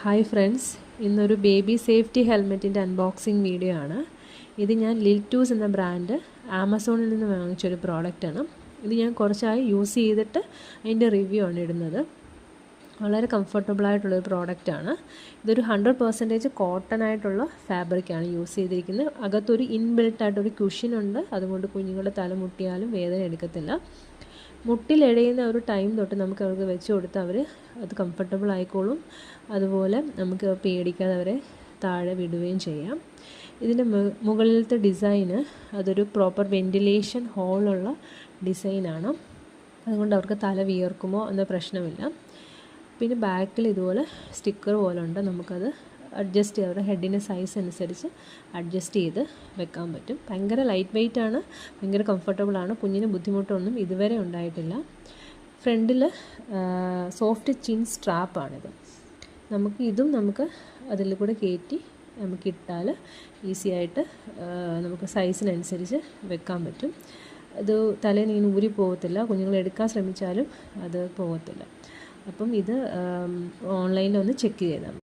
Hi friends, ഇന്നൊരു baby safety ഹെൽമെറ്റിൻ്റെ unboxing video ആണ്. ഇത് ഞാൻ ലിൽറ്റൂസ് എന്ന ബ്രാൻഡ് ആമസോണിൽ നിന്ന് വാങ്ങിച്ചൊരു പ്രോഡക്റ്റാണ്. ഇത് ഞാൻ കുറച്ചായി യൂസ് ചെയ്തിട്ട് അതിൻ്റെ റിവ്യൂ ആണ് ഇടുന്നത്. വളരെ കംഫർട്ടബിളായിട്ടുള്ളൊരു പ്രോഡക്റ്റാണ്. ഇതൊരു 100% കോട്ടൺ ആയിട്ടുള്ള ഫാബ്രിക്കാണ് യൂസ് ചെയ്തിരിക്കുന്നത്. അകത്തൊരു ഇൻബിൽട്ടായിട്ടൊരു കുഷ്യനുണ്ട്. അതുകൊണ്ട് കുഞ്ഞുങ്ങളുടെ തല മുട്ടിയാലും വേദന എടുക്കത്തില്ല. മുട്ടിലിഴയുന്ന ഒരു ടൈം തൊട്ട് നമുക്ക് അവർക്ക് വെച്ച് കൊടുത്ത് അവർ അത് കംഫർട്ടബിൾ ആയിക്കോളും. അതുപോലെ നമുക്ക് പേടിക്കാതെ അവരെ താഴെ വിടുകയും ചെയ്യാം. ഇതിൻ്റെ മുകളിലത്തെ ഡിസൈന് അതൊരു പ്രോപ്പർ വെൻറ്റിലേഷൻ ഹോളുള്ള ഡിസൈനാണ്. അതുകൊണ്ട് അവർക്ക് തല വിയർക്കുമോ എന്ന പ്രശ്നമില്ല. പിന്നെ ബാക്കിൽ ഇതുപോലെ സ്റ്റിക്കർ പോലെ ഉണ്ട്. നമുക്കത് അഡ്ജസ്റ്റ് ചെയ്ത് അവരുടെ ഹെഡിൻ്റെ സൈസ് അനുസരിച്ച് അഡ്ജസ്റ്റ് ചെയ്ത് വെക്കാൻ പറ്റും. ഭയങ്കര ലൈറ്റ് വെയ്റ്റ് ആണ്, ഭയങ്കര കംഫർട്ടബിളാണ്. കുഞ്ഞിന് ബുദ്ധിമുട്ടൊന്നും ഇതുവരെ ഉണ്ടായിട്ടില്ല. ഫ്രണ്ടിൽ സോഫ്റ്റ് ചിൻ സ്ട്രാപ്പാണിത്. നമുക്ക് അതിൽ കൂടെ കയറ്റി നമുക്കിട്ടാൽ ഈസി ആയിട്ട് നമുക്ക് സൈസിനനുസരിച്ച് വെക്കാൻ പറ്റും. ഇത് തലേന്ന് ഇങ്ങനെ ഊരി പോകത്തില്ല. കുഞ്ഞുങ്ങൾ എടുക്കാൻ ശ്രമിച്ചാലും അത് പോകത്തില്ല. അപ്പം ഇത് ഓൺലൈനിൽ ഒന്ന് ചെക്ക് ചെയ്താൽ